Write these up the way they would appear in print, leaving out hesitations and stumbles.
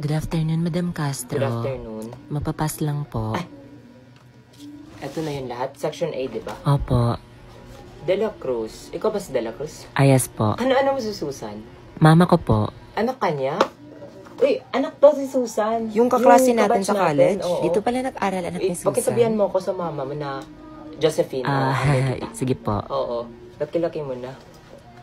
Good afternoon, Madam Castro. Good afternoon. Mapapas lang po. Ay, eto na yun lahat. Section A, di ba? Opo. De La Cruz. Ikaw ba si De La Cruz? Yes po. Ano mo si Susan? Mama ko po. Anak kanya? Uy, anak to si Susan. Yung kaklase natin sa college? Oo. Dito pala nag-aral anak ni Susan. Pakisabihan mo ako sa mama mo na Josephine. Sige po. Oo. Laki-laki mo na.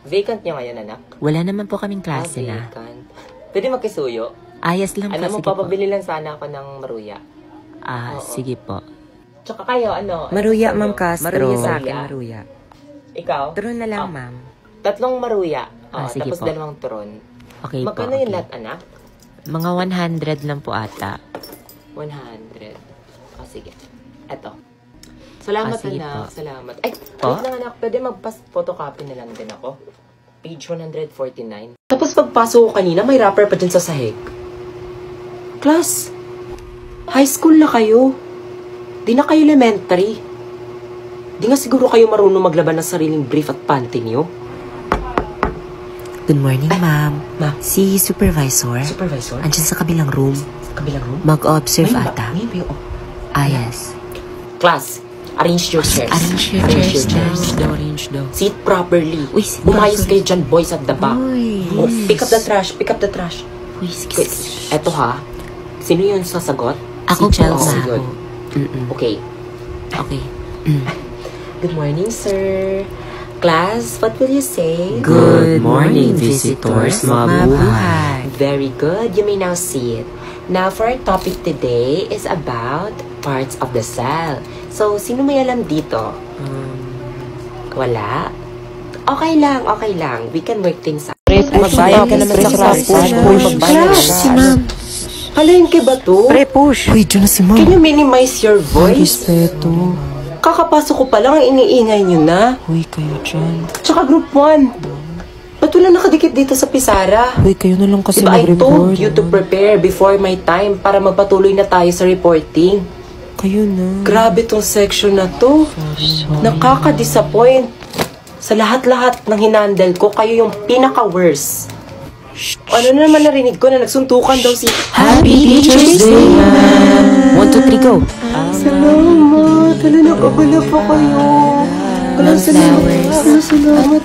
Vacant niya ngayon, anak? Wala naman po kaming klase na. Vacant. Pwede magkisuyo? Yes lang po, Alam mo, sige po. papabili lang sana ako ng maruya. Oo. Sige po. Tsaka kayo, ano? Maruya, ano Ma'am sa'yo? Castro. Maruya Sa sa akin, Maruya? maruya. Ikaw? Turon na lang, ma'am. 3 maruya. Sige Tapos po. 2 turon. Okay po. Magkano yung lahat, anak? Mga 100 lang po ata. 100. Sige. Eto. Salamat, Sige anak. po. Salamat. Ay, Po? wait lang, anak. Pwede mag-photocopy na lang din ako. Page 149. Tapos pagpasok ko kanina, may wrapper pa dyan sa sahig. Class, high school na kayo. Di na kayo elementary. Di nga siguro kayo marunong maglaban ng sariling brief at panty niyo. Good morning, ma'am. Ma. Si supervisor. Supervisor? Andyan sa kabilang room. Kabilang room? Mag-observe May ata. Maybe, oh. Yes. Class, arrange your chairs. Arrange your chairs daw. Arrange daw. Sit properly. Uy, sit Bumayos properly. kayo dyan, boys at the back. Uy. Oh, pick up the trash. Pick up the trash. Uy, Wait, eto ha. Sino yun sasagot? Ako Si po, Chelsea ma'am. yun. Okay. Okay. Good morning, sir. Class, what will you say? Good morning, visitors. Mabuhay. Very good. You may now sit. Now, for our topic today is about parts of the cell. So, sino may alam dito? Wala? Okay lang, okay lang. We can work things out. Magbayad ka naman sa class. Class, si ma'am. Kalahin ka ba to? Pre-push. Uy, dyan na si Can you minimize your voice? Respeto. Kakapasok ko pa lang, ang iniingay nyo na. Uy, kayo dyan. Tsaka group 1. Ba't wala nakadikit dito sa Pisara? Uy, kayo na lang kasi Diba I mag-report. told you to prepare before my time para magpatuloy na tayo sa reporting. Kayo na. Grabe tong section na to. Nakaka-disappoint. Sa lahat-lahat ng hinandle ko, kayo yung pinaka-worst. Ano na naman narinig ko na nagsuntukan daw si... Happy Teacher's Day, ma'am. 1, 2, 3, go. Salamat! Hala, nag-abala pa kayo. Hala, salamat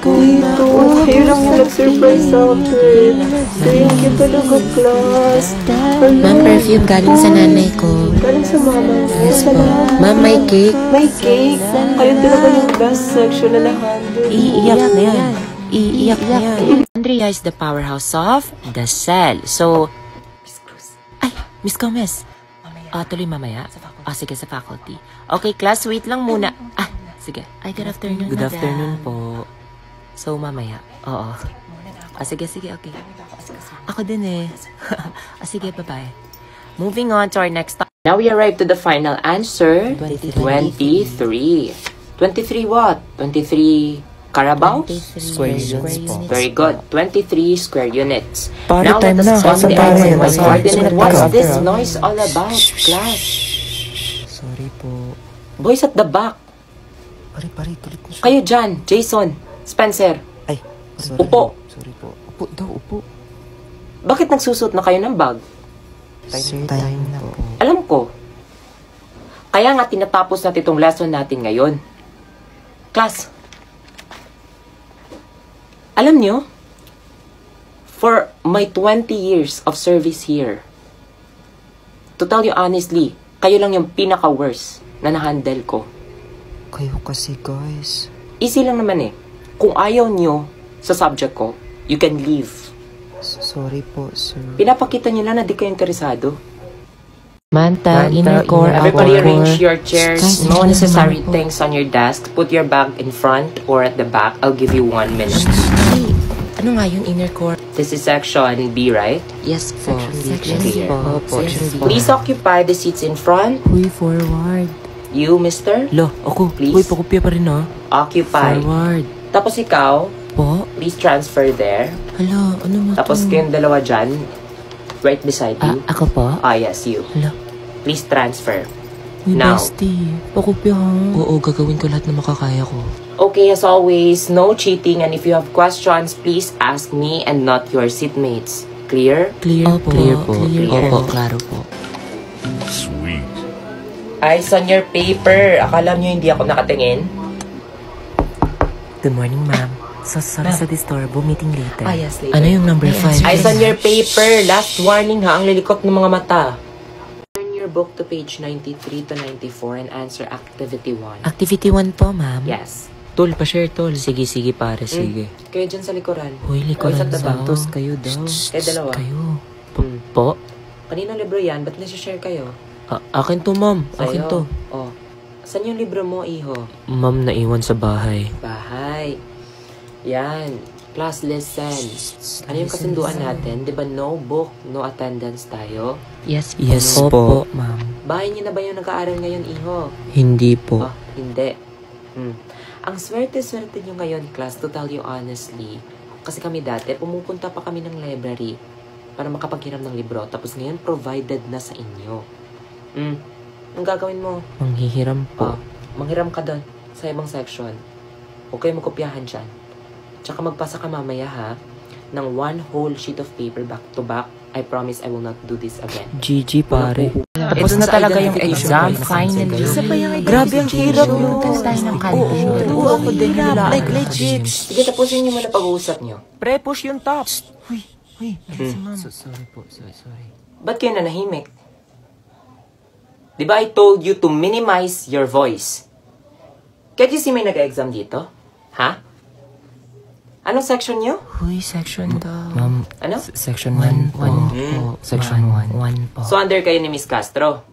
dito. Kayo lang yung nag-surprise sa akin. Thank you talaga, class. Ma'am, perfume galing sa nanay ko. Galing sa mama. Yes po. Ma'am, may cake. May cake. Kayo talaga yung best section na nahandle. Iiyak na yan. Iiyak na yan. Andrea is the powerhouse of the cell. So, Miss Cruz. ay, Miss Gomez. Tuloy mamaya. Sige, sa faculty. Okay, class, wait lang muna. Sige. Ay, good afternoon, Good madam. afternoon po. So, mamaya. Oo. Sige, okay. Ako din eh. Sige, bye-bye. Moving on to our next topic. Now we arrive to the final answer. 23. 23 what? 23 Carabao? Square units po. Very good. 23 square units. Pare, Now let time us na. check Asa the pare? answer. Asa? Coordinate. What's Asa? this noise all about, class? Sorry po. Boys at the back. Pare, tulit mo siya. Kayo dyan. Jason. Spencer. Ay, sorry. Upo. Sorry po. Upo daw, upo. Bakit nagsusot na kayo ng bag? Time na po. Alam ko. Kaya nga tinatapos natin itong lesson natin ngayon. Class. Alam nyo, for my 20 years of service here, to tell you honestly, kayo lang yung pinaka-worst na na-handle ko. Kayo kasi, guys. Easy lang naman eh. Kung ayaw nyo sa subject ko, you can leave. Sorry po, sir. Pinapakita nyo lang na di kayo interesado. Manta, inner core, Everybody outer arrange core. your chairs. Guys, No nandiyan necessary naman po. things on your desk. Put your bag in front or at the back. I'll give you 1 minute. Ay, ano nga yung inner core? This is section B, right? Yes po. Section B po. Opo. Please occupy the seats in front. Uy, forward. You, mister, Lo, ako. Please. Uy, pakopya pa rin ah. occupy. Forward. Tapos ikaw, Po? please transfer there. Hala, ano mo Tapos to? kayong dalawa dyan, right beside you. Ako po? Yes, you. Hala. Please transfer. Uy, Now. bestie. Pakopya ha. Oo, gagawin ko lahat na makakaya ko. Okay, as always, no cheating. And if you have questions, please ask me and not your seatmates. Clear? Clear po. Clear po. Clear. Opo, klaro po. Sweet. Eyes on your paper. Akala nyo hindi ako nakatingin? Good morning, ma'am. So sorry sa disturbo. Meeting later. Yes, later. Ano yung number 5? Eyes on your paper. Last warning ha, ang lilikot ng mga mata. Turn your book to page 93 to 94 and answer activity 1. Activity 1 po, ma'am. Yes. Tol, pa-share, tol. Sige, pare, sige. Kayo dyan sa likuran. Uy, likuran Kayo sa tabi. Santos, kayo daw. Kayo dalawa. Kayo. Hmm. Po? Kaninong libro yan? Ba't nasa-share kayo? Akin to, ma'am. Akin Sa'yo. to. Oh. Saan yung libro mo, iho? Ma'am, naiwan sa bahay. Bahay. Yan. Class listen. Ano yung kasunduan natin? Di ba no book, no attendance tayo? Yes po. Yes po, ma'am. Bahay niyo na ba yung nag-aaral ngayon, iho? Hindi po. Hindi. Ang swerte-swerte nyo ngayon, class, to tell you honestly. Kasi kami dati, pumupunta pa kami ng library para makapaghiram ng libro. Tapos ngayon, provided na sa inyo. Ang gagawin mo? Manghihiram po. Manghiram ka doon sa ibang section. Huwag kayo magkopyahan dyan. Tsaka magpasa ka mamaya ha, ng 1 whole sheet of paper back to back. I promise I will not do this again. GG, pare. Tapos na talaga yung exam, finally. Grabe ang hirap yun. Tayo ng kanto. Oo, ako din yung like legit. Sige, tapusin niyo muna pag-uusap niyo. Pre-push yung top. Uy, si ma'am. Sorry po, sorry. Ba't kayo nanahimik? Di ba I told you to minimize your voice? Can't you see may nag-exam dito? Ha? Anong section niyo? Uy, section daw. Ma'am, Ano? section 1 po. Section 1. 1 po. So, under kayo ni Miss Castro.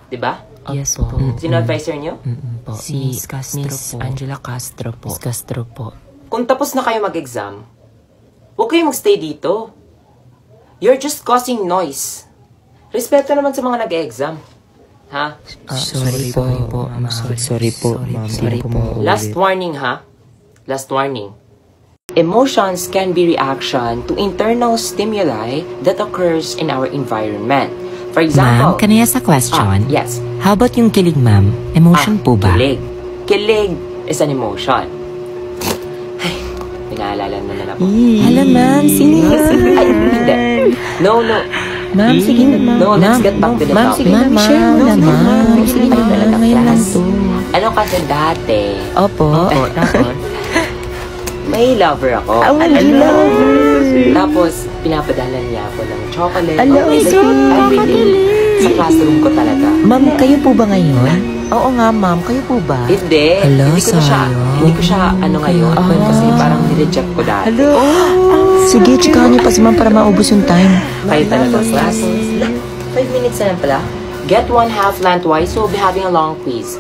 Di ba? Yes po. Sino advisor niyo? Po. Si Miss Castro Miss po. Angela Castro po. Miss Castro po. Kung tapos na kayo mag-exam, huwag kayo magstay dito. You're just causing noise. Respeto naman sa mga nag-exam. Ha? Sorry po, ma'am. Sorry po, ma'am. Sorry po. Last warning, ha? Last warning. Emotions can be reaction to internal stimuli that occurs in our environment. For example, Ma'am, can I ask a question? yes. How about yung kilig, ma'am? Emotion po ba? Kilig. Kilig is an emotion. Ay, pinaalala naman ako. Hala, ma'am. Sino yan? Ay, hindi. No. Ma'am, sige na, ma'am. No, let's get back to the Ma'am, topic. sige na, ma'am. Share mo na, ma'am. Sige na, talaga, ngayon lang class. to. Ano kasi dati, Opo. tapos, may lover ako. Tapos, pinapadala niya ako ng chocolate. Sa classroom ko talaga. Ma'am, kayo po ba ngayon? Oo nga, ma'am. Kayo po ba? Hindi. Hala, hindi ko na siya, sayang. hindi ko siya, ngayon. Kasi parang nireject ko dati. Sige, chikahan niyo pa si ma'am para maubos yung time. Kayo talaga, class. 5 minutes na lang pala. Get 1/2 lengthwise, so we'll be having a long quiz.